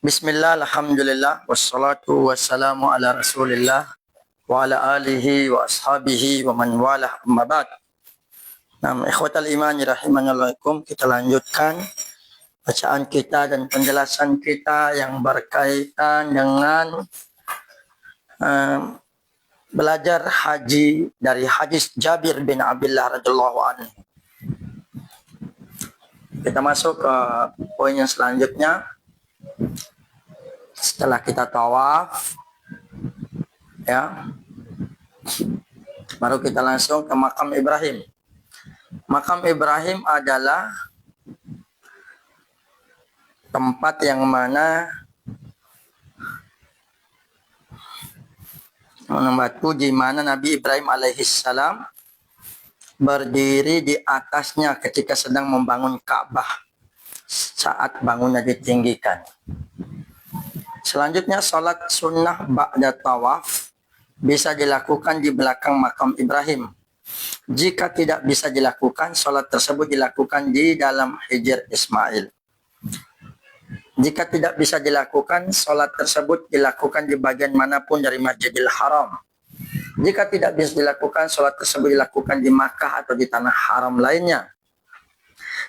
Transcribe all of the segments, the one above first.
Bismillah, alhamdulillah, wassalatu wassalamu ala rasulillah wa ala alihi wa ashabihi wa man walah amma ba'd. Ikhwatal iman rahimanallahu, kita lanjutkan bacaan kita dan penjelasan kita yang berkaitan dengan belajar haji dari hadis Jabir bin Abdullah radhiyallahu anhu. Kita masuk ke poin yang selanjutnya. Setelah kita tawaf, ya, baru kita langsung ke makam Ibrahim. Makam Ibrahim adalah tempat yang mana batu di mana Nabi Ibrahim alaihissalam berdiri di atasnya ketika sedang membangun Ka'bah saat bangunnya ditinggikan. Selanjutnya, salat sunnah ba'da tawaf bisa dilakukan di belakang makam Ibrahim. Jika tidak bisa dilakukan, salat tersebut dilakukan di dalam Hijr Ismail. Jika tidak bisa dilakukan, salat tersebut dilakukan di bagian manapun dari Masjidil Haram. Jika tidak bisa dilakukan, salat tersebut dilakukan di Makkah atau di tanah haram lainnya.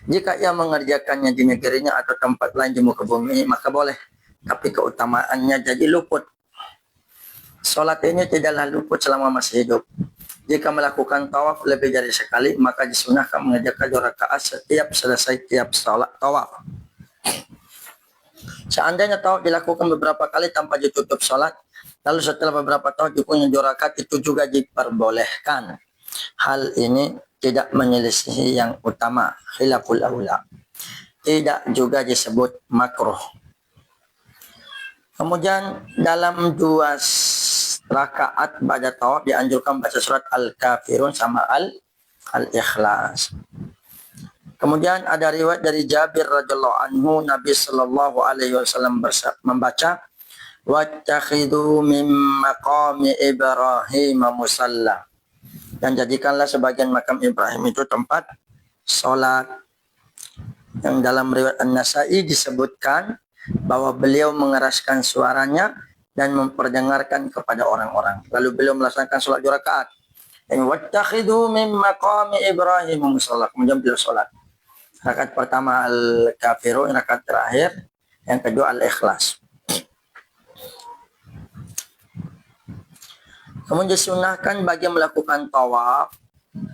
Jika ia mengerjakannya di negerinya atau tempat lain di muka bumi, maka boleh. Tapi keutamaannya jadi luput. Salat ini tidaklah luput selama masih hidup. Jika melakukan tawaf lebih dari sekali, maka disunahkan mengerjakan 2 rakaat setiap selesai tiap salat tawaf. Seandainya tawaf dilakukan beberapa kali tanpa ditutup salat, lalu setelah beberapa tawaf dipunya 2 rakaat, itu juga diperbolehkan. Hal ini tidak menyelisihi yang utama, khilaful aula. Tidak juga disebut makruh. Kemudian dalam 2 rakaat ba'da tawaf dianjurkan baca surat Al-Kafirun sama Al-Ikhlas. Kemudian ada riwayat dari Jabir radhiyallahu anhu, Nabi sallallahu alaihi wasallam membaca, "Wattakhidhu min maqami Ibrahim musalla." Dan jadikanlah sebagian makam Ibrahim itu tempat salat. Yang dalam riwayat An-Nasa'i disebutkan bahwa beliau mengeraskan suaranya dan memperdengarkan kepada orang-orang. Lalu beliau melaksanakan sholat 2 rakaat. Wattakhidhu min maqami Ibrahim musalla. Kemudian beliau sholat. Rakaat pertama Al-Kafirun, rakaat terakhir. Yang kedua Al-Ikhlas. Kemudian disunahkan bagi melakukan tawaf,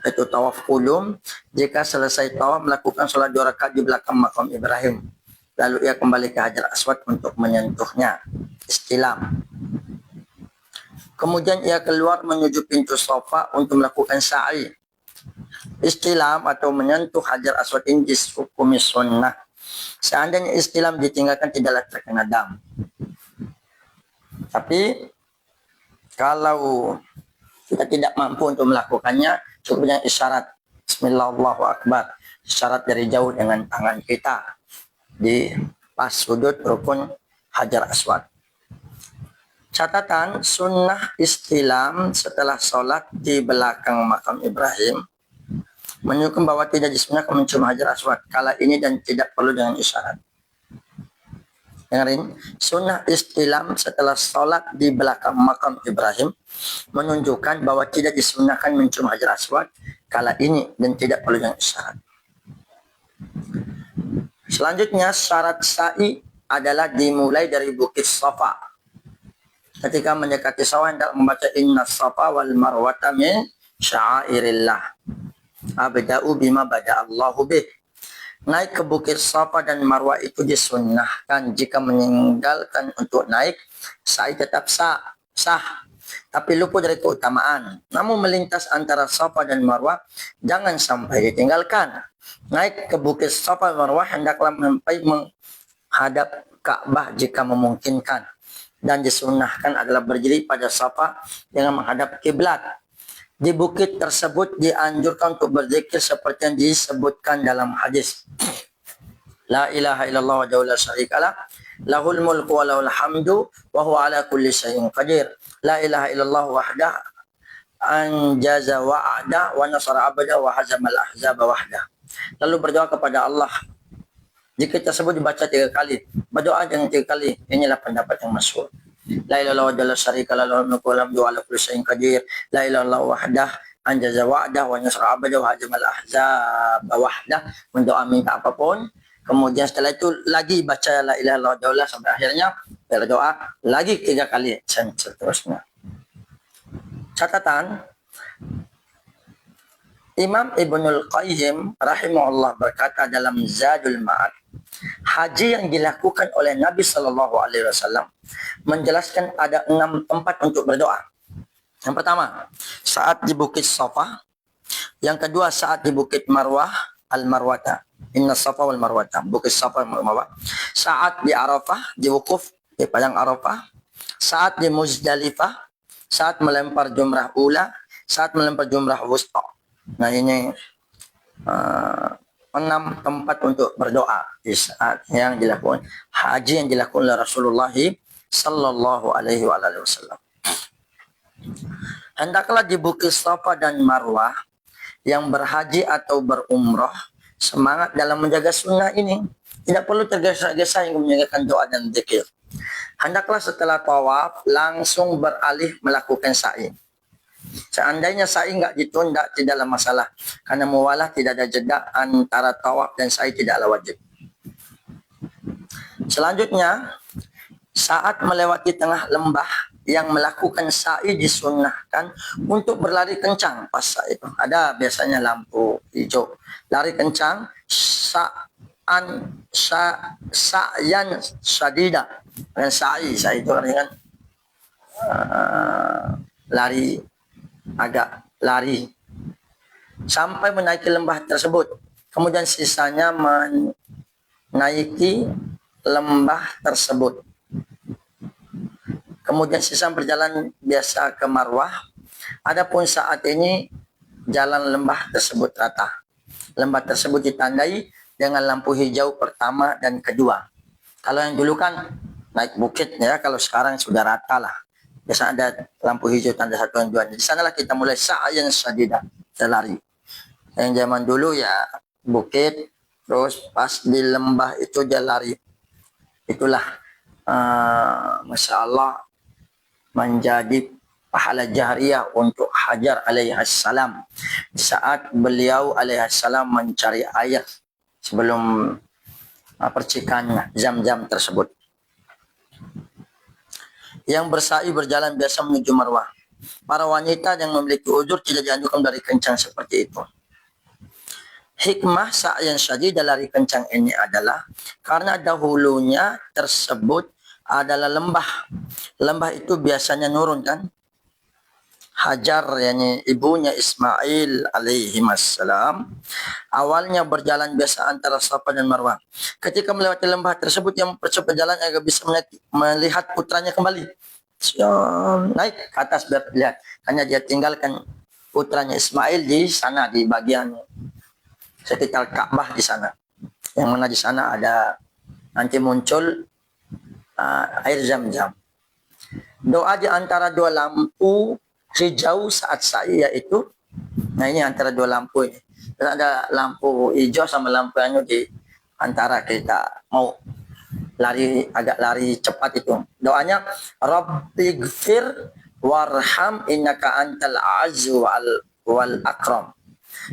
yaitu tawaf qudum, jika selesai tawaf melakukan sholat 2 rakaat di belakang makam Ibrahim. Lalu ia kembali ke Hajar Aswad untuk menyentuhnya, istilam. Kemudian ia keluar menuju pintu Safa untuk melakukan sa'i. Istilam atau menyentuh Hajar Aswad ini dihukumi sunnah. Seandainya istilam ditinggalkan tidaklah terkena dam. Tapi kalau kita tidak mampu untuk melakukannya, cukup dengan isyarat Bismillah Allahu Akbar, isyarat dari jauh dengan tangan kita di pas sudut rukun Hajar Aswad. Catatan, sunnah istilam setelah sholat di belakang makam Ibrahim menunjukkan bahwa tidak disunahkan mencium Hajar Aswad kala ini dan tidak perlu dengan isyarat. Dengarin, sunnah istilam setelah sholat di belakang makam Ibrahim menunjukkan bahwa tidak disunahkan mencium Hajar Aswad kala ini dan tidak perlu dengan isyarat. Selanjutnya, syarat sa'i adalah dimulai dari Bukit Safa. Ketika mendekati Safa, hendak membaca Inna Safa wal Marwata min sya'airillah. Abda'u bima bada'allahu bih. Naik ke Bukit Safa dan Marwah itu disunnahkan. Jika meninggalkan untuk naik, sa'i tetap sah. Tapi luput dari keutamaan. Namun melintas antara Safa dan Marwah jangan sampai ditinggalkan. Naik ke Bukit Safa dan Marwah hendaklah sampai menghadap Ka'bah jika memungkinkan. Dan disunnahkan adalah berdiri pada Safa dengan menghadap kiblat. Di bukit tersebut dianjurkan untuk berzikir seperti yang disebutkan dalam hadis. La ilaha illallah wa la syarikalah, lahul mulku wa lahul hamdu wa huwa ala kulli syai'in qadir. La ilaha illallah wahdah anjaza wa'ada wa nasara abada wa hazamal ahzaba wahdah. Lalu berdoa kepada Allah Zikir tersebut dibaca 3 kali. Berdoa dengan 3 kali. Inilah pendapat yang masyhur. La ilaha illallah jalla syarika lahu mulku wa lahu ala kulli syai'in qadir. La ilaha illallah wahdah anjaza wa'dah wa nasra abada wa hajamal ahzab wahdah. Mendoa minta apapun. Kemudian setelah itu lagi baca la ilaha illallah sampai akhirnya, berdoa lagi 3 kali dan seterusnya. Catatan, Imam Ibnul Qayyim rahimahullah berkata dalam Zadul Ma'ad, haji yang dilakukan oleh Nabi SAW menjelaskan ada 6 tempat untuk berdoa. Yang pertama, saat di Bukit Safa. Yang kedua, saat di Bukit Marwah, Al-Marwata. Inna Safa wal Marwata. Bukit Safa wal Marwah. Saat di Arafah, di wukuf, di Padang Arafah. Saat di Muzdalifah. Saat melempar jumrah ula. Saat melempar jumrah wusta. Nah, ini 6 tempat untuk berdoa di saat yang dilakukan haji yang dilakukan oleh Rasulullah sallallahu alaihi wasallam. Hendaklah di Bukit Safa dan Marwah yang berhaji atau berumrah semangat dalam menjaga sunnah ini. Tidak perlu tergesa-gesa yang menjaga doa dan zikir. Hendaklah setelah tawaf langsung beralih melakukan sa'i. Seandainya sa'i enggak ditunda, tidaklah masalah. Karena muwalah tidak ada jeda antara tawaf dan sa'i, tidaklah wajib. Selanjutnya, saat melewati tengah lembah yang melakukan sa'i disunnahkan untuk berlari kencang pas sa'i itu. Ada biasanya lampu hijau. Lari kencang, sa'yan syadida. Dan sa'i itu artinya lari, agak lari sampai menaiki lembah tersebut. Kemudian sisanya menaiki lembah tersebut. Kemudian sisa berjalan biasa ke Marwah. Adapun saat ini jalan lembah tersebut rata. Lembah tersebut ditandai dengan lampu hijau pertama dan kedua. Kalau yang dulu kan naik bukit ya, kalau sekarang sudah rata lah. Biasa ada lampu hijau tanda 1 dan 2. Di sanalah kita mulai sa'yan syadidah, lari. Yang zaman dulu ya bukit, terus pas di lembah itu dia lari. Itulah Masya Allah menjadi pahala jariyah untuk Hajar alaihissalam saat beliau alaihissalam mencari air sebelum percikan Zam-Zam tersebut. Yang bersa'i berjalan biasa menuju Marwah. Para wanita yang memiliki uzur tidak dianjurkan dari kencang seperti itu. Hikmah sa'yan syadidah lari kencang ini adalah karena dahulunya tersebut adalah lembah. Lembah itu biasanya nurun kan. Hajar yakni ibunya Ismail alaihi wassalam awalnya berjalan biasa antara Safa dan Marwah. Ketika melewati lembah tersebut yang mempercepat jalan agar bisa melihat putranya kembali. Naik ke atas biar lihat. Hanya dia tinggalkan putranya Ismail di sana di bagian sekitar Ka'bah di sana. Yang mana di sana ada nanti muncul air Zam-Zam. Doa di antara 2 lampu hijau saat sa'i yaitu, nah ini antara 2 lampu ini. Dan ada lampu hijau sama lampu anu di antara kita mau lari, agak lari cepat itu. Doanya Rabbighfir warham innaka antal azzu wal akram.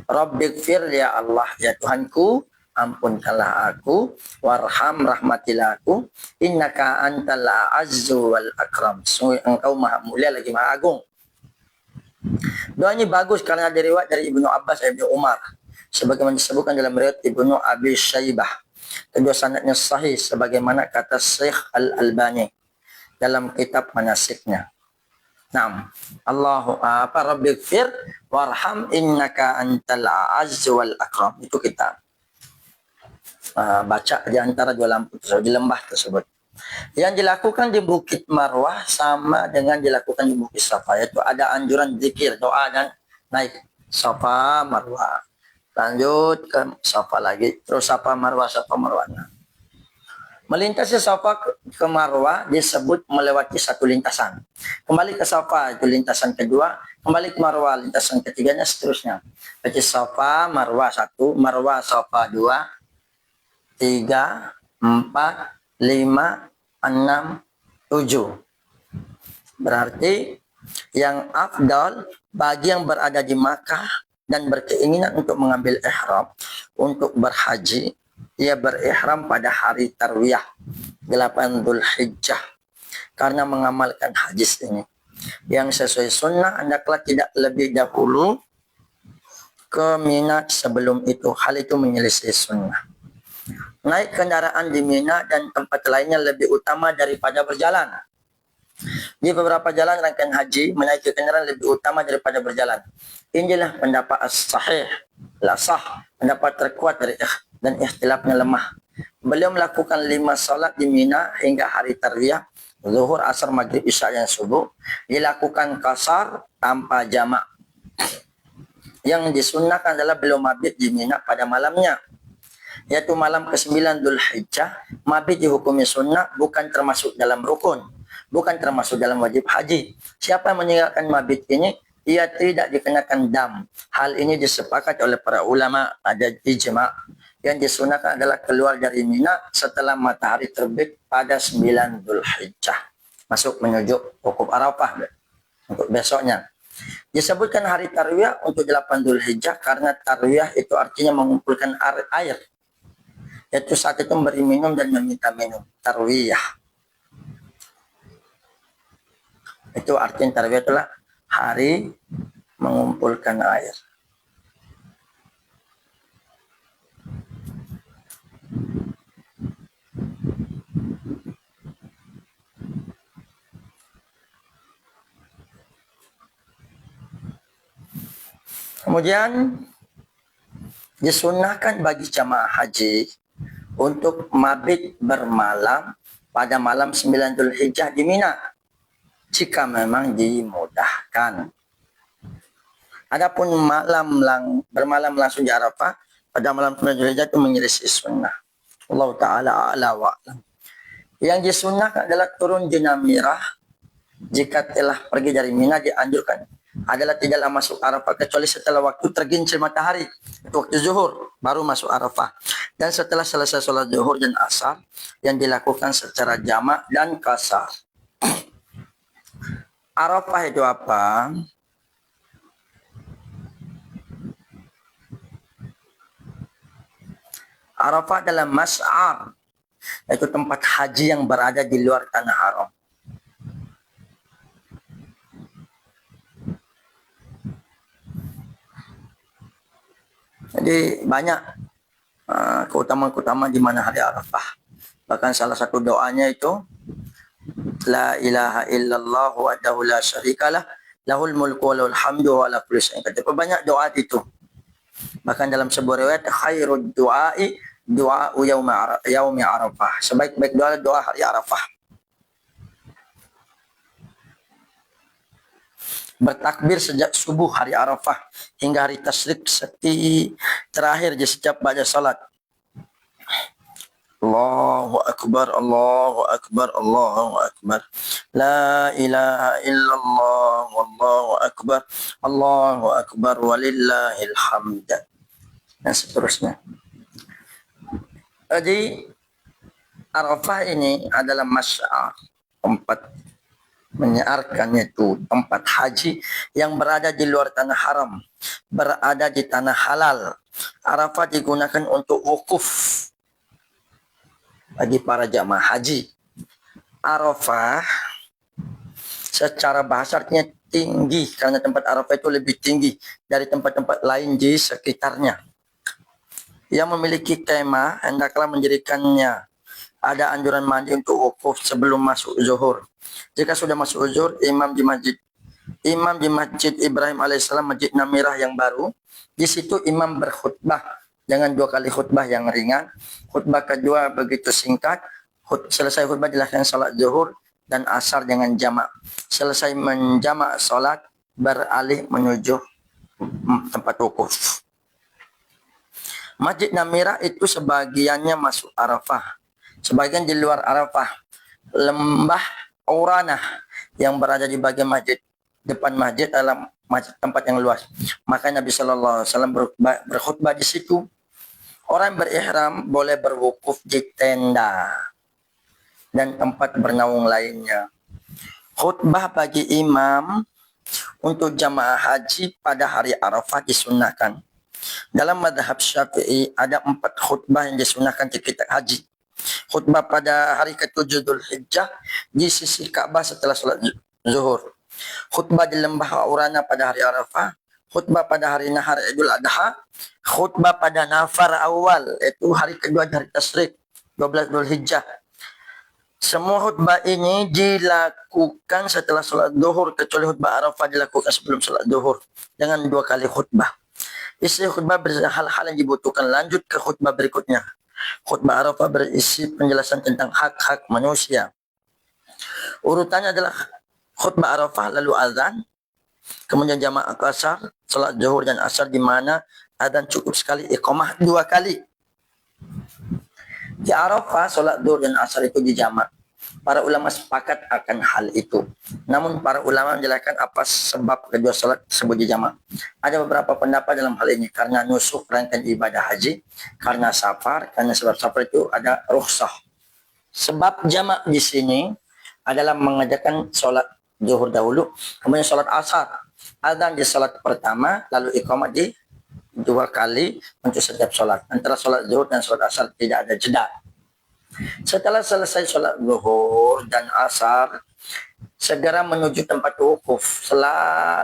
Rabbighfir ya Allah, ya Tuhanku, ampunkanlah aku, warham rahmatilah aku, innaka antal azzu wal akram. Sungguh engkau maha mulia lagi maha agung. Doa ini bagus karena ada riwayat dari Ibnu Abbas dan Ibnu Umar. Sebagaimana disebutkan dalam riwayat Ibnu Abi Syaibah. Kedua sanadnya sahih sebagaimana kata Syekh Al-Albani dalam kitab manasiknya. Naam. Rabbighfir warham innaka antal azzu wal akram. Itu kita baca di antara 2 lampu tersebut, di lembah tersebut. Yang dilakukan di Bukit Marwah sama dengan dilakukan di Bukit Safa, yaitu ada anjuran zikir, doa dan naik Safa Marwah. Lanjut ke Safa lagi, terus Safa Marwah, Safa Marwah. Melintasi Safa ke Marwah disebut melewati satu lintasan. Kembali ke Safa itu lintasan kedua, kembali ke Marwah lintasan ketiganya, seterusnya. Jadi Safa Marwah 1, Marwah Safa 2, 3, 4, 5, 6, 7. Berarti yang afdal bagi yang berada di Makkah dan berkeinginan untuk mengambil ihram untuk berhaji, ia berihram pada hari tarwiyah 8 Dzulhijjah karena mengamalkan hadis ini. Yang sesuai sunnah hendaklah tidak lebih dahulu ke Mina sebelum itu. Hal itu menyelisih sunnah. Naik kendaraan di Mina dan tempat lainnya lebih utama daripada berjalan. Di beberapa jalan rangkaian haji, menaiki kendaraan lebih utama daripada berjalan. Inilah pendapat as-sahih, la sah, pendapat terkuat dan ikhtilafnya lemah. Beliau melakukan 5 salat di Mina hingga hari tarwiyah, zuhur, asar, maghrib, isya dan subuh. Dilakukan qasar tanpa jamak. Yang disunnahkan adalah beliau mabit di Mina pada malamnya, yaitu malam ke-9 Dzulhijjah. Mabit dihukumi sunnah, bukan termasuk dalam rukun, bukan termasuk dalam wajib haji. Siapa yang meninggalkan mabit ini, ia tidak dikenakan dam. Hal ini disepakati oleh para ulama, ada ijma'. Yang disunahkan adalah keluar dari Mina setelah matahari terbit pada 9 Dzulhijjah, masuk menuju wukuf Arafah untuk besoknya. Disebutkan hari tarwiyah untuk 8 Dzulhijjah karena tarwiyah itu artinya mengumpulkan air, yaitu saat itu memberi minum dan meminta minum. Tarwiyah itu artinya tarwiyah itulah hari mengumpulkan air. Kemudian disunahkan bagi jamaah haji untuk mabit bermalam pada malam 9 Dzulhijjah di Mina jika memang dimudahkan. Adapun bermalam langsung di Arafah pada malam 9 Dzulhijjah itu menyelisih sunnah. Allah Ta'ala a'la wa'lam. Yang disunahkan adalah turun di Namirah jika telah pergi dari Mina. Dianjurkan adalah tidaklah masuk Arafah kecuali setelah waktu tergincir matahari, itu waktu zuhur, baru masuk Arafah. Dan setelah selesai sholat zuhur dan asar yang dilakukan secara jamak dan qasar. Arafah itu apa? Arafah adalah mas'ar, yaitu tempat haji yang berada di luar tanah haram. Jadi banyak keutamaan-keutamaan di mana hari Arafah. Bahkan salah satu doanya itu la ilaha illallah wahdahu la syarikalah lahul mulku wa lahul hamdu wa ala kulli syai'in qadir. Banyak doa itu. Bahkan dalam sebuah riwayat khairud du'ai du'a'u yaumi Arafah. Sebaik-baik doa doa hari Arafah. Bertakbir sejak subuh hari Arafah hingga hari tasyrik terakhir di setiap baca salat. Allahu Akbar, Allahu Akbar, Allahu Akbar. La ilaha illallah, wallahu Akbar, Allahu Akbar, walillahil hamd. Dan seterusnya. Jadi Arafah ini adalah masy'ar, tempat menyiarkan, itu tempat haji yang berada di luar tanah haram, berada di tanah halal. Arafah digunakan untuk wukuf bagi para jamaah haji. Arafah secara bahasa artinya tinggi, karena tempat Arafah itu lebih tinggi dari tempat-tempat lain di sekitarnya. Yang memiliki kemah hendaklah mendirikannya. Ada anjuran mandi untuk wukuf sebelum masuk zuhur. Jika sudah masuk zuhur, imam di masjid Ibrahim alaihissalam, Masjid Namirah yang baru, di situ imam berkhutbah. Jangan 2 kali khutbah yang ringan. Khutbah kedua begitu singkat. Selesai khutbah dilakukan salat zuhur dan asar dengan jamak. Selesai menjamak salat, beralih menuju tempat wukuf. Masjid Namirah itu sebagiannya masuk Arafah, sebagian di luar Arafah. Lembah Uranah yang berada di bagian masjid depan masjid adalah tempat yang luas. Maka Nabi Shallallahu Alaihi Wasallam berkhutbah di situ Orang berihram boleh berwukuf di tenda dan tempat bernaung lainnya. Khutbah bagi imam untuk jamaah haji pada hari Arafah disunahkan. Dalam madhab Syafi'i ada 4 khutbah yang disunahkan ketika haji. Khutbah pada hari ke-7 Dzulhijjah di sisi Ka'bah setelah solat zuhur. Khutbah di lembah Urana pada hari Arafah. Khutbah pada hari Nahar Idul Adha. Khutbah pada Nafar awal, iaitu hari kedua dari Tasyrik 12 Dzulhijjah. Semua khutbah ini dilakukan setelah solat zuhur, kecuali khutbah Arafah dilakukan sebelum solat zuhur dengan 2 kali khutbah. Isi khutbah berisi hal-hal yang dibutuhkan. Lanjut ke khutbah berikutnya. Khutbah Arafah berisi penjelasan tentang hak-hak manusia. Urutannya adalah khutbah Arafah, lalu azan, kemudian jamaah asar, solat zuhur dan asar, di mana azan cukup sekali, iqamah 2 kali. Di Arafah, solat zuhur dan asar itu dijamak. Para ulama sepakat akan hal itu. Namun para ulama menjelaskan apa sebab kedua solat tersebut dijamak. Ada beberapa pendapat dalam hal ini, karena nusuk rangkaian ibadah haji, karena safar, karena sebab safar itu ada rukhsah. Sebab jamak di sini adalah mengajarkan solat zuhur dahulu, kemudian solat asar. Azan di solat pertama, lalu iqamah di 2 kali untuk setiap solat. Antara solat zuhur dan solat asar tidak ada jeda. Setelah selesai solat zuhur dan asar, segera menuju tempat wukuf.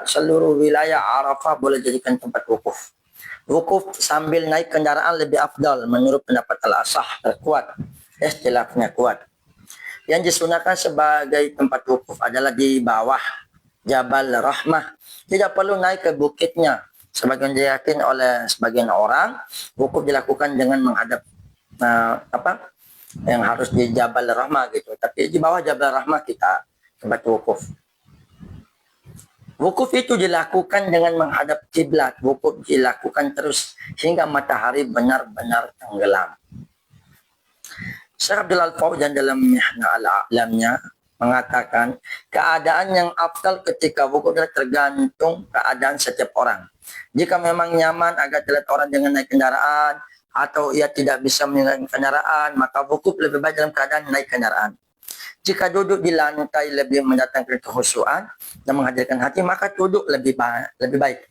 Seluruh wilayah Arafah boleh jadikan tempat wukuf. Wukuf sambil naik kendaraan lebih afdal menurut pendapat al-asah terkuat. Istilahnya kuat. Yang disunahkan sebagai tempat wukuf adalah di bawah Jabal Rahmah. Tidak perlu naik ke bukitnya. Sebagian diyakin oleh sebagian orang, wukuf dilakukan dengan menghadap yang harus di Jabal Rahmah gitu. Tapi di bawah Jabal Rahmah kita tempat wukuf. Wukuf itu dilakukan dengan menghadap kiblat. Wukuf dilakukan terus hingga matahari benar-benar tenggelam. Syekh Abdul Al-Fauzan dalam Mihna al-A'lamnya mengatakan, keadaan yang afdal ketika wukuf adalah tergantung keadaan setiap orang. Jika memang nyaman agar terlihat orang dengan naik kendaraan, atau ia tidak bisa mengendarai kendaraan, maka wukuf lebih baik dalam keadaan naik kendaraan. Jika duduk di lantai lebih mendatangkan kehusuan dan menghadirkan hati, maka duduk lebih baik.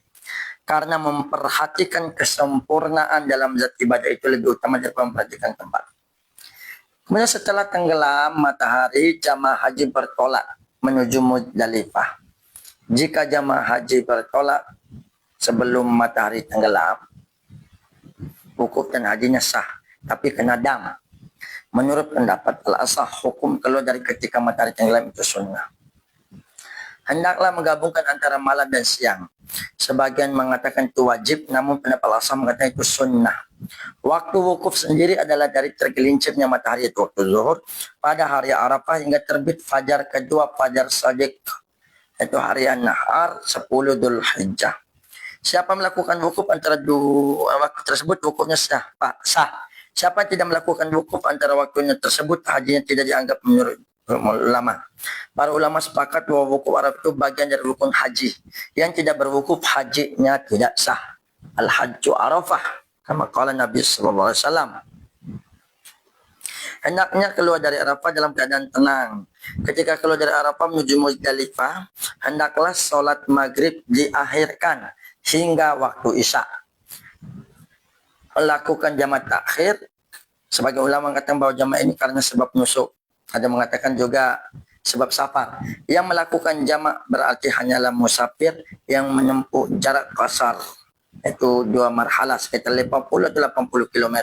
Karena memperhatikan kesempurnaan dalam zat ibadah itu lebih utama daripada memperhatikan tempat. Kemudian setelah tenggelam matahari, jamaah haji bertolak menuju Muzdalifah. Jika jamaah haji bertolak sebelum matahari tenggelam, wukuf dan hajinya sah, tapi kena dam. Menurut pendapat al-asah, hukum keluar dari ketika matahari tenggelam itu sunnah. Hendaklah menggabungkan antara malam dan siang. Sebagian mengatakan itu wajib, namun pendapat al-asah mengatakan itu sunnah. Waktu wukuf sendiri adalah dari tergelincirnya matahari itu waktu zuhur pada hari Arafah hingga terbit fajar kedua, fajar Shadiq, itu hari An-Nahar 10 Dzulhijjah. Siapa melakukan wukuf antara dua waktu tersebut, wukufnya sah. Siapa tidak melakukan wukuf antara waktunya tersebut, hajinya tidak dianggap menurut ulama. Para ulama sepakat bahwa wukuf Arafah itu bagian dari rukun haji. Yang tidak berwukuf, hajinya tidak sah. Al-Hajju Arafah, kama qala Nabi sallallahu alaihi wasallam. Hendaknya keluar dari Arafah dalam keadaan tenang. Ketika keluar dari Arafah menuju Muzdalifah, hendaklah sholat maghrib diakhirkan hingga waktu isya. Lakukan jamak takhir. Sebagai ulama mengatakan bahwa jamak ini karena sebab nusuk. Ada mengatakan juga sebab safar. Yang melakukan jamak berarti hanyalah musafir yang menempuh jarak qasar. Itu 2 marhalah sekitar 50 atau 80 km.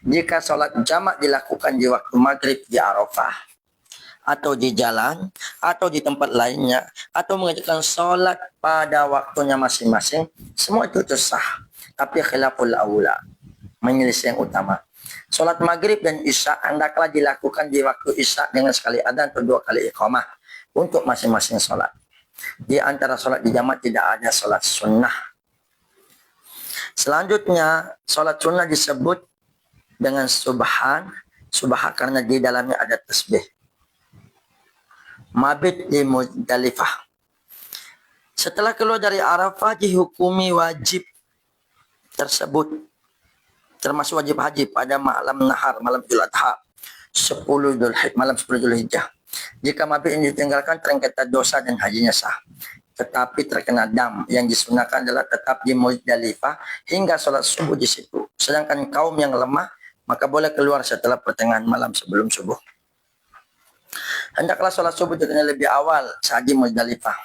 Jika sholat jamak dilakukan di waktu maghrib di Arafah, atau di jalan, atau di tempat lainnya, atau mengerjakan sholat pada waktunya masing-masing, semua itu sah. Tapi khilaful aula, menyelisih yang utama. Sholat maghrib dan isya hendaklah dilakukan di waktu isya dengan sekali adzan atau 2 kali iqamah untuk masing-masing sholat. Di antara sholat di jamak tidak ada sholat sunnah. Selanjutnya, sholat sunnah disebut dengan subhan karena di dalamnya ada tasbih. Mabit di Muzdalifah. Setelah keluar dari Arafah dihukumi wajib tersebut. termasuk wajib haji pada malam nahar, malam Idul Adha, 10 malam 10 Dzulhijjah. Jika mabit ini ditinggalkan, terkena dosa dan hajinya sah. Tetapi terkena dam, yang disunahkan adalah tetap di Muzdalifah hingga sholat subuh di situ. Sedangkan kaum yang lemah, maka boleh keluar setelah pertengahan malam sebelum subuh. Hendaklah sholat subuh dikenal lebih awal saat di Muzdalifah.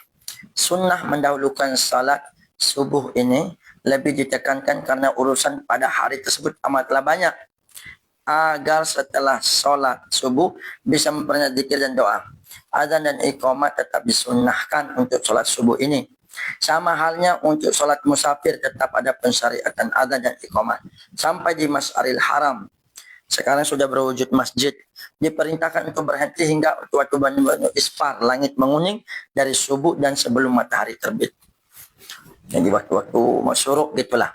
Sunnah mendahulukan salat subuh ini lebih ditekankan karena urusan pada hari tersebut amatlah banyak, agar setelah sholat subuh bisa memperbanyak zikir dan doa. Azan dan iqamat tetap disunnahkan untuk sholat subuh ini. Sama halnya untuk sholat musafir tetap ada pensyariatan azan dan iqamat. Sampai di Mas'aril Haram, sekarang sudah berwujud masjid, diperintahkan untuk berhenti hingga waktu banyu isfar, langit menguning dari subuh dan sebelum matahari terbit. Jadi waktu-waktu masyuruk gitulah.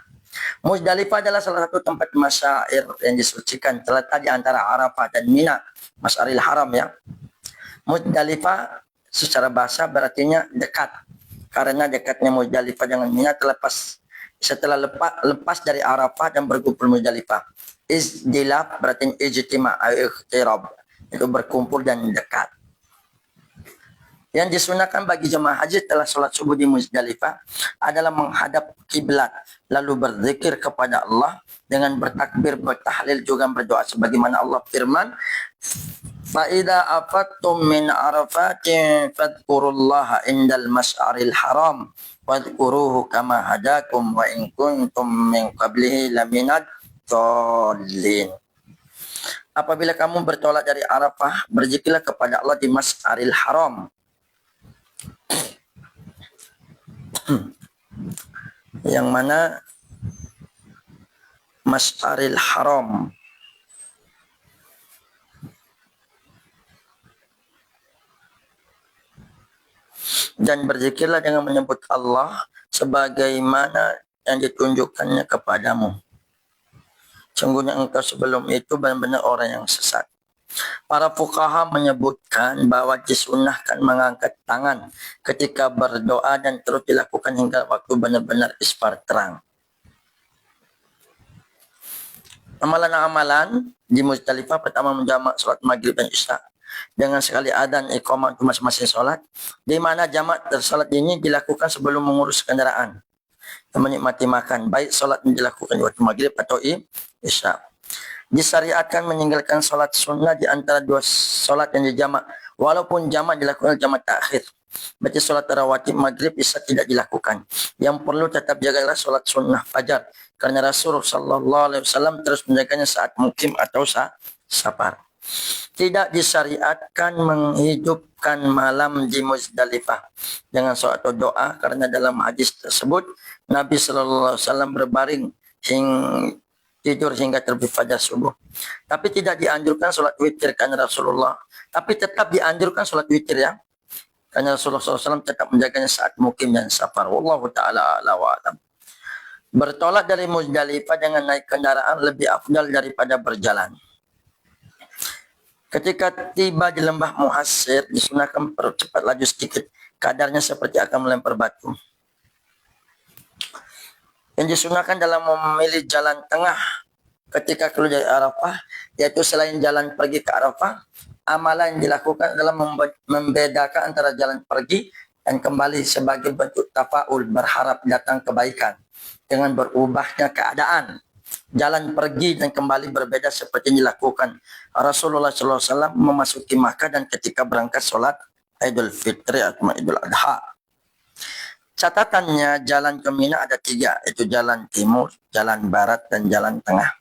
Muzdalifah adalah salah satu tempat masyair yang disucikan, terletak di antara Arafah dan Mina, Mas'aril Haram ya. Muzdalifah secara bahasa berartinya dekat. Karena dekatnya Muzdalifah dengan Mina setelah lepas dari Arafah dan berkumpul Muzdalifah. Izdilaf berarti ijtima' iqtirab, itu berkumpul dan dekat. Yang disunahkan bagi jemaah haji setelah sholat subuh di Muzdalifah adalah menghadap kiblat, lalu berzikir kepada Allah dengan bertakbir, bertahlil, juga berdoa sebagaimana Allah firman, "Fa'idha afattum min arafatin fadhkurullaha indal mas'aril haram wadhkuruhu kama hadakum wa in kuntum min qablihi laminad dhalin." Apabila kamu bertolak dari Arafah, berzikirlah kepada Allah di Mas'aril Haram. Yang mana Mas'aril Haram dan berzikirlah dengan menyebut Allah sebagaimana yang ditunjukkannya kepadamu. Sungguhnya engkau sebelum itu benar-benar orang yang sesat. Para fuqaha menyebutkan bahwa disunahkan mengangkat tangan ketika berdoa dan terus dilakukan hingga waktu benar-benar isfar terang. Amalan-amalan di Muzdalifah, pertama menjamak salat maghrib dan isya dengan sekali adzan iqamah untuk masing-masing salat, di mana jamak salat ini dilakukan sebelum mengurus kendaraan dan menikmati makan, baik salat yang dilakukan di waktu maghrib atau isya. Disyariatkan meninggalkan solat sunnah di antara dua solat yang dijamak, walaupun jamak dilakukan jamak takhir. Berarti solat rawatib maghrib isya tidak dilakukan. Yang perlu tetap jagalah solat sunnah fajar, karena Rasulullah SAW terus menjaganya saat mukim atau safar. Tidak disyariatkan menghidupkan malam di Muzdalifah dengan solat atau doa, karena dalam hadis tersebut Nabi SAW berbaring tidur hingga terbit fajar subuh. Tapi tidak dianjurkan sholat witir karena Rasulullah. Tapi tetap dianjurkan sholat witir ya. Karena Rasulullah SAW tetap menjaganya saat mukim dan safar. Wallahu ta'ala ala wa'alam. Bertolak dari Muzdalifah dengan naik kendaraan lebih afdal daripada berjalan. Ketika tiba di lembah Muhassir, disunahkan percepat laju sedikit. Kadarnya seperti akan melempar batu. Yang disunahkan dalam memilih jalan tengah ketika keluar dari Arafah, yaitu selain jalan pergi ke Arafah, amalan yang dilakukan adalah membedakan antara jalan pergi dan kembali sebagai bentuk tafaul, berharap datang kebaikan dengan berubahnya keadaan. Jalan pergi dan kembali berbeda seperti yang dilakukan Rasulullah SAW memasuki Makkah dan ketika berangkat sholat Idul Fitri atau Idul Adha. Catatannya, jalan ke Mina ada 3, yaitu jalan timur, jalan barat, dan jalan tengah.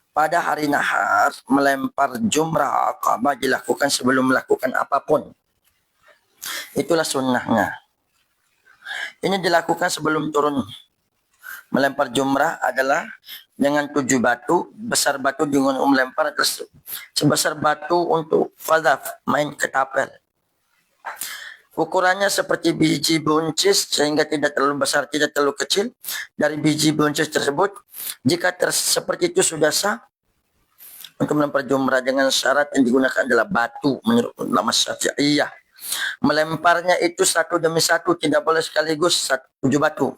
Pada hari nahar, melempar jumrah Aqabah dilakukan sebelum melakukan apapun. Itulah sunnahnya. Ini dilakukan sebelum turun. Melempar jumrah adalah dengan 7 batu, besar batu dengan melempar sebesar batu untuk fadhaf, main ketapel. Ukurannya seperti biji buncis sehingga tidak terlalu besar, tidak terlalu kecil. Dari biji buncis tersebut, jika seperti itu sudah sah untuk melempar jumrah, dengan syarat yang digunakan adalah batu menurut ulama Syafi'iyah. Melemparnya itu satu demi satu, tidak boleh sekaligus 7 batu.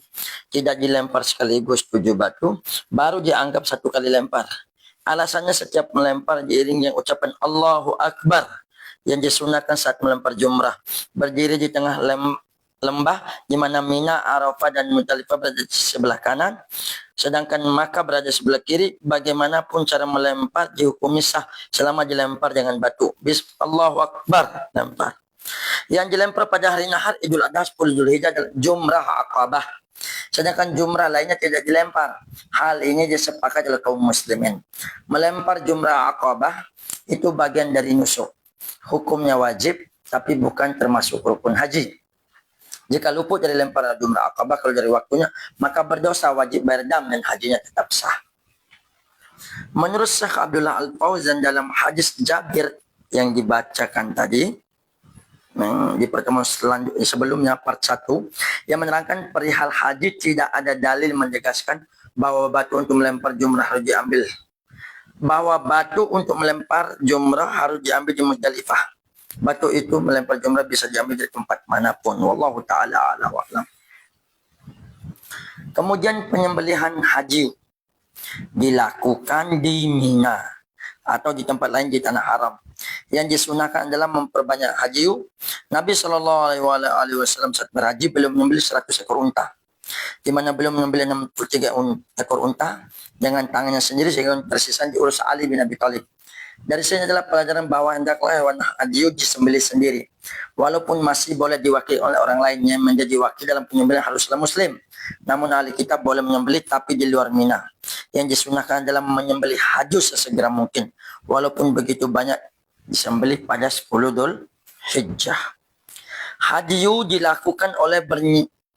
Tidak dilempar sekaligus 7 batu, baru dianggap satu kali lempar. Alasannya setiap melempar diiringi yang ucapan Allahu Akbar yang disunahkan saat melempar jumrah. Berdiri di tengah lembah di mana Mina, Arafah dan Muzdalifah berada di sebelah kanan, sedangkan Makkah berada sebelah kiri. Bagaimanapun cara melempar dihukumi sah selama dilempar dengan batu. Allahu Akbar, lempar. Yang dilempar pada hari nahar Idul Adha 10 Zulhijjah adalah jumrah Aqabah. Sedangkan jumrah lainnya tidak dilempar. Hal ini disepakati oleh kaum muslimin. Melempar jumrah Aqabah itu bagian dari nusuk. Hukumnya wajib, tapi bukan termasuk rukun haji. Jika luput dari lempar jumrah Aqabah kalau dari waktunya, maka berdosa, wajib bayar dam dan hajinya tetap sah. Menurut Syekh Abdullah Al-Fauzan dalam hadis Jabir yang dibacakan tadi, di pertemuan selanjutnya sebelumnya part 1 yang menerangkan perihal haji, tidak ada dalil menegaskan bahwa batu untuk melempar jumrah harus diambil di Muzdalifah. Batu itu melempar jumrah bisa diambil dari tempat manapun. Wallahu taala a'lam wa a'lam. Kemudian penyembelihan haji dilakukan di Mina atau di tempat lain di tanah haram. Yang disunahkan adalah memperbanyak haji. Nabi SAW saat berhaji belum menyembelih 100 ekor unta, di mana belum menyembelih 63 ekor unta dengan tangannya sendiri, sehingga tersisa diurus Ali bin Abi Thalib. Dari sini adalah pelajaran bahwa hendaklah hewan haji disembelih sendiri, walaupun masih boleh diwakili oleh orang lain. Yang menjadi wakil dalam penyembelihan haruslah muslim. Namun ahli kitab boleh menyembelih tapi di luar Mina. Yang disunahkan adalah menyembelih haji sesegera mungkin, walaupun begitu banyak disembelih pada 10 Dhul Hijjah. Hadiyu dilakukan oleh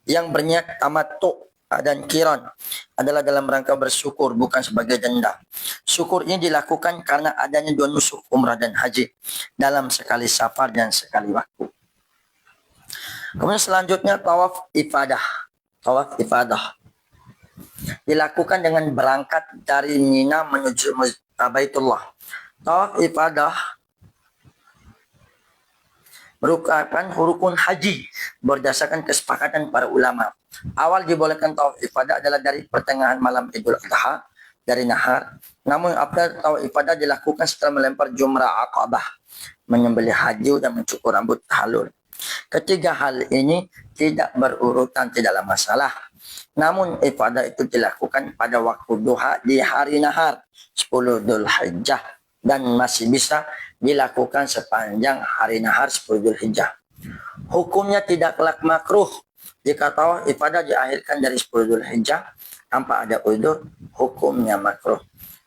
yang berniat tamattu dan kiran adalah dalam rangka bersyukur, bukan sebagai denda. Syukur ini dilakukan karena adanya 2 nusuk umrah dan haji dalam sekali safar dan sekali waktu. Kemudian selanjutnya tawaf ifadah. Tawaf ifadah dilakukan dengan berangkat dari Mina menuju Baitullah. Tawaf ifadah merupakan rukun haji berdasarkan kesepakatan para ulama. Awal dibolehkan tawaf ifadah adalah dari pertengahan malam Idul Adha, dari nahar. Namun apabila tawaf ifadah dilakukan setelah melempar jumrah Aqabah, menyembelih haji dan mencukur rambut halul. Ketiga hal ini tidak berurutan, tidaklah masalah. Namun ifadah itu dilakukan pada waktu duha di hari nahar 10 Dhul Hijjah dan masih bisa dilakukan sepanjang hari nahar 10 Dzulhijjah. Hukumnya tidak kelak makruh jika tawaf ifadah diakhirkan dari 10 Dzulhijjah tanpa ada uzur, hukumnya makruh.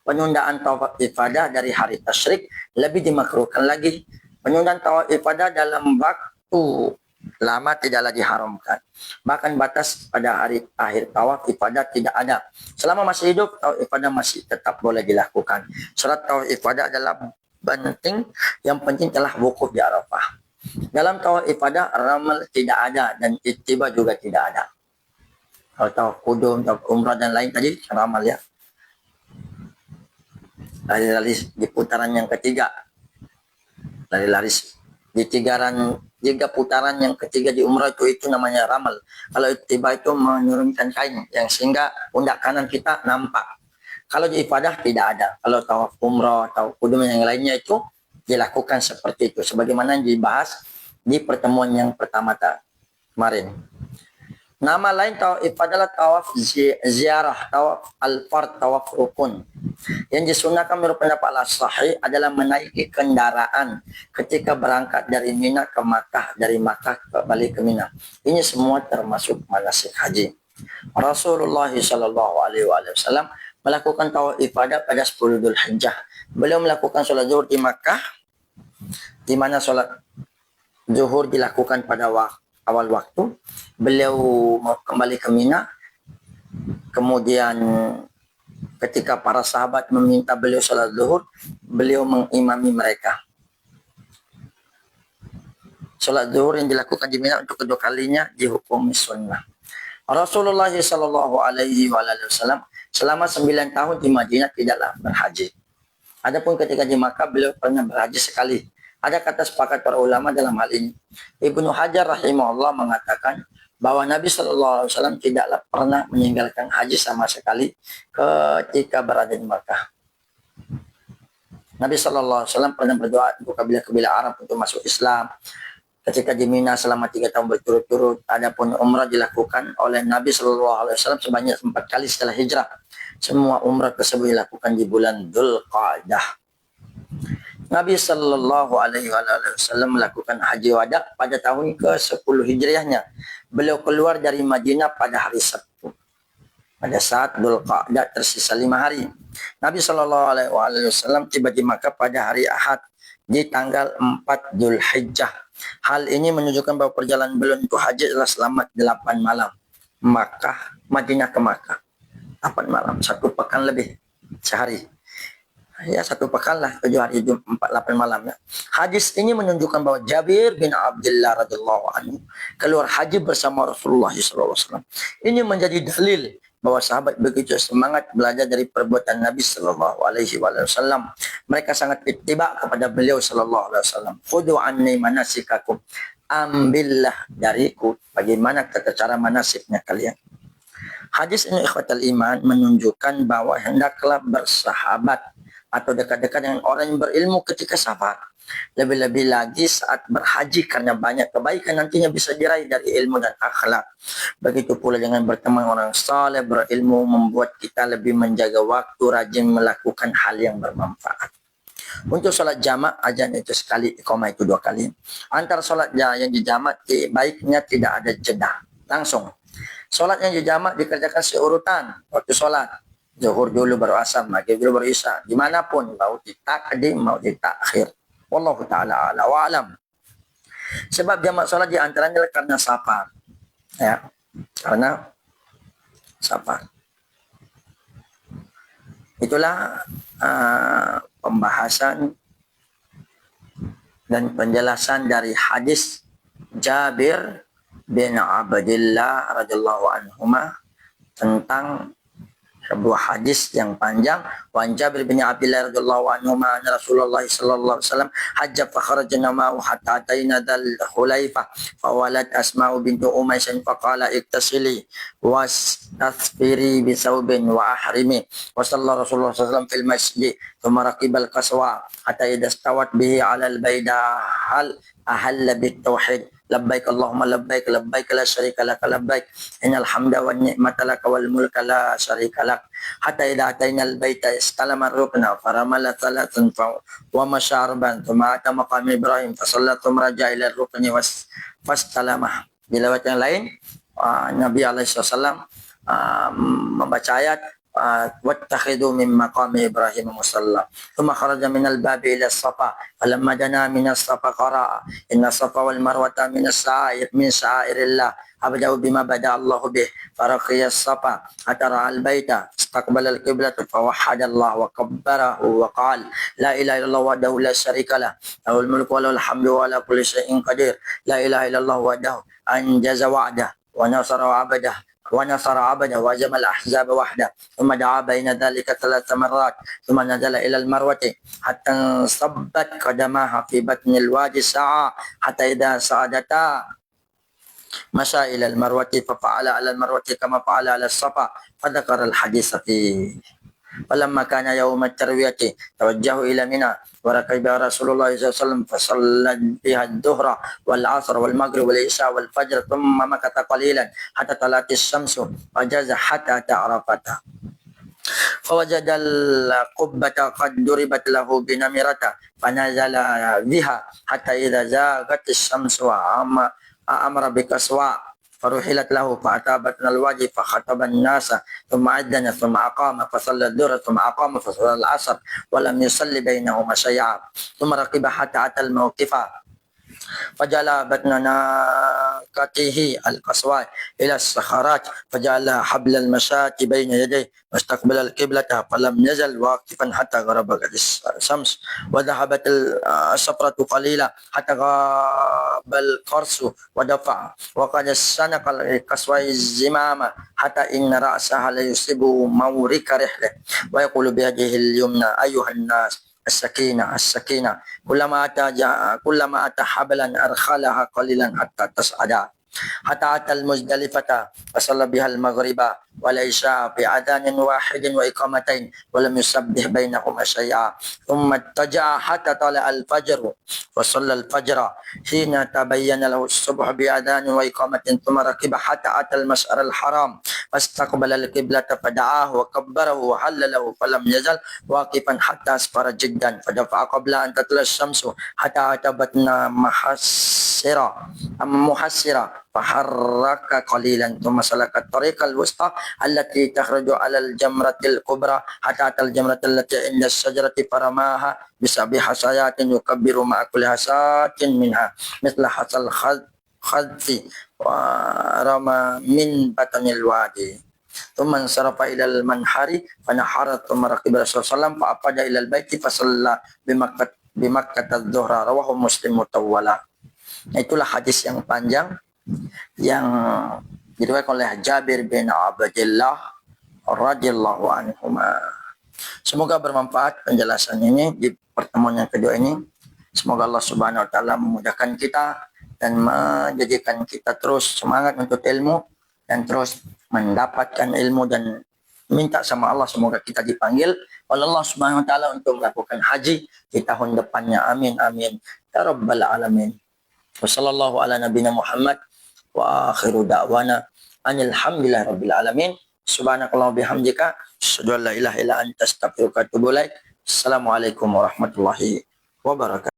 Penundaan tawaf ifadah dari hari tasyrik lebih dimakruhkan lagi. Penundaan tawaf ifadah dalam waktu lama tidaklah diharamkan. Bahkan batas pada hari akhir tawaf ifadah tidak ada. Selama masih hidup, tawaf ifadah masih tetap boleh dilakukan. Syarat tawaf ifadah adalah penting, yang penting telah wukuf di Arafah. Dalam tawaf ifadah ramal tidak ada dan ittiba juga tidak ada. Kalau tawaf qudum, tawaf umrah dan lain tadi ramal ya. Lari-lari di putaran yang ketiga. Lari-lari di tiga putaran yang ketiga di umrah itu namanya ramal. Kalau ittiba itu menurunkan kain yang sehingga pundak kanan kita nampak. Kalau di ibadah tidak ada. Kalau tawaf umrah, tawaf qudum yang lainnya itu dilakukan seperti itu. Sebagaimana yang dibahas di pertemuan yang pertama kemarin. Nama lain tawaf ifadah adalah tawaf ziarah, tawaf al-fard, tawaf rukun. Yang disunahkan menurut pendapat al-sahih adalah menaiki kendaraan ketika berangkat dari Mina ke Makkah, dari Makkah balik ke Mina. Ini semua termasuk manasik haji. Rasulullah SAW melakukan tawaf ifadah pada 10 Dhul Hijjah. Beliau melakukan sholat zuhur di Makkah, di mana sholat zuhur dilakukan pada awal waktu. Beliau mau kembali ke Mina. Kemudian ketika para sahabat meminta beliau sholat zuhur, beliau mengimami mereka. Sholat zuhur yang dilakukan di Mina untuk kedua kalinya dihukumi sunnah. Rasulullah SAW selama 9 tahun di Madinah tidaklah berhaji. Adapun ketika di Makkah beliau pernah berhaji sekali Ada kata sepakat para ulama dalam hal ini. Ibnu Hajar rahimahullah mengatakan bahwa Nabi SAW tidaklah pernah meninggalkan haji sama sekali ketika berada di Makkah. Nabi SAW pernah berdoa untuk kabilah-kabilah Arab untuk masuk Islam. Ketika di Mina selama 3 tahun berturut-turut, adapun umrah dilakukan oleh Nabi SAW sebanyak 4 kali setelah hijrah. Semua umrah tersebut dilakukan di bulan Dzulqa'dah. Nabi Sallallahu Alaihi Wasallam melakukan haji wada pada tahun ke-10 Hijriahnya. Beliau keluar dari Madinah pada hari Sabtu. Pada saat Dzulqa'dah tersisa 5 hari. Nabi Sallallahu Alaihi Wasallam tiba di Makkah pada hari Ahad di tanggal 4 Dzulhijjah. Hal ini menunjukkan bahwa perjalanan beliau untuk haji adalah selama 8 malam. Madinah ke Makkah. 8 malam, 1 pekan lebih sehari. Ya 1 pekan lah, 7 hari, 8 malam ya. Hadis ini menunjukkan bahwa Jabir bin Abdullah radhiyallahu anhu keluar haji bersama Rasulullah SAW. Ini menjadi dalil bahwa sahabat begitu semangat belajar dari perbuatan Nabi Sallallahu Alaihi Wasallam. Mereka sangat ittiba kepada beliau Sallallahu Alaihi Wasallam. Khudu anni manasikakum, ambillah dariku bagaimana tata cara manasiknya kalian. Hadis ini ikhwatal iman menunjukkan bahwa hendaklah bersahabat atau dekat-dekat dengan orang yang berilmu ketika safar. Lebih-lebih lagi saat berhaji karena banyak kebaikan nantinya bisa diraih dari ilmu dan akhlak. Begitu pula dengan berteman orang saleh berilmu membuat kita lebih menjaga waktu, rajin melakukan hal yang bermanfaat. Untuk sholat jamak, azan itu sekali, iqamah itu 2 kali. Antara sholat yang dijamak baiknya tidak ada jeda, langsung. Sholat yang dijamak dikerjakan seurutan waktu sholat. Zuhur dulu baru asar, maghrib dulu baru isya. Dimanapun, mau ditakdim, mau ditakhir. Wallahu ta'ala ala wa alam. Sebab jamak sholat diantaranya karena safar. Ya, karena safar. Itulah pembahasan dan penjelasan dari hadis Jabir bin Abdullah radhiyallahu anhuma tentang sebuah hadis yang panjang. Wan Jabir bin Abdullah radhiyallahu anhu anna Rasulullah sallallahu alaihi wasallam hajja fa kharajna ma'ahu hatta ataina dal Khulaifah fa walad Asma'u bintu Umays fa qala iktasili wastasfiri bi thawbin wa ahrimi wa sallallahu Rasulullah sallallahu alaihi wasallam fil masjid thumma raqibal qaswa hatta idha stawat bihi 'ala al bayda hal ahalla bit tauhid labbaik Allahumma labbaik labbaik la syarika lak labbaik innal hamda wan ni'mata lak wal mulka la syarika lak hatta idza ataina al baita istalama rukna faramala thalathan wa masyarban thumma ata maqam Ibrahim fa sallatu raja ila rukni fastalama. Di lewat yang lain Nabi alaihi wasallam membaca ayat واتخذوا من مقام إبراهيم مصلى ثم خرج من الباب إلى الصفا فلما دنا من الصفا قرأ إن الصفا والمروة من شعائر الله أبدأ بما بدأ الله به فرقي الصفا حتى رأى البيت استقبل القبلة فوحد الله وكبره وقال لا إله إلا الله وحده لا شريك له له الملك وله الحمد وعلى كل شيء قدير لا إله إلا الله وحده أنجز وعده ونصر عبده وهزم الأحزاب وحده ثم دعا بين ذلك 3 مرات ثم نزل إلى المروة حتى انصبت قدماها في بطن الوادي ساعة حتى إذا صعدتا مشى إلى المروة ففعل على المروة كما فعل على الصفا فذكر الحديث فيه. فلما كان يوم التروية توجهوا إلى منى وركب رسول الله صلى الله عليه وسلم فصلى بها الظهر والعصر والمغرب والعشاء والفجر ثم مكث قليلا حتى طلعت الشمس وجاز حتى تعرفت فوجد القبة قد ضربت له بنمرة فنزل بها حتى إذا زاغت الشمس أمر بكسوى فرحلت له فأتى بطن الوادي فخطب الناس ثم أذن ثم أقام فصلى الظهر ثم أقام فصلى العصر ولم يصلي بينهما شيئا ثم ركب حتى أتى الموقف فجعل بطن ناقته القصوى إلى الصخرات فجعل حبل المشاة بين يديه واستقبل القبلة فلم يزل واقفا حتى غربت الشمس وذهبت الصفرة قليلا حتى غاب القرص ودفع وقد سنق القصوى الزمام حتى إن رأسها ليصيب مورك رحله ويقول بيده اليمنى أيها الناس السكينة كلما أتى حبلا أرخلها قليلا حتى تصعد حتى أتى المزدلفة فصلى بها المغرب والعشاء بأذان واحد وإقامتين ولم يسبح بينهما شيئا ثم اتجع حتى طلع الفجر وصلى الفجر حين تبين له الصبح بأذان وإقامة ثم ركب حتى أتى المشعر الحرام فاستقبل القبلة فدعاه وكبره وهلله فلم يزل واقفا حتى أسفر جدا فدفع قبل أن تطلع الشمس حتى أتى بطن محسرة فحرك قليلا ثم سلك الطريق الوسطى التي تخرج على الجمرة الكبرى حتى أتى الجمرة التي عند الشجرة فرماها بسبع حصيات يكبر مع كل حصاة منها مثل حصى الخذف ورمى من بطن الوادي ثم انصرف إلى المنحر فنحر ثم ركب الرسول صلى الله عليه وسلم فأفاد إلى البيت فصلى بمكة الظهر رواه Muslim mutawwala. Itulah hadis yang panjang yang diriwayatkan oleh Jabir bin Abdullah radhiyallahu anhuma. Semoga bermanfaat penjelasan ini di pertemuan yang kedua ini. Semoga Allah Subhanahu wa taala memudahkan kita dan menjadikan kita terus semangat untuk ilmu dan terus mendapatkan ilmu dan minta sama Allah semoga kita dipanggil oleh Allah Subhanahu wa taala untuk melakukan haji di tahun depannya. Amin amin ya rabbal alamin. Wassallallahu ala nabiyina Muhammad wa akhiru da'wana alhamdulillahi rabbil alamin. Subhanakallah bihamdika asyhadu an la ilaha illa anta astaghfiruka wa atubu ilaik. Assalamualaikum warahmatullahi wabarakatuh.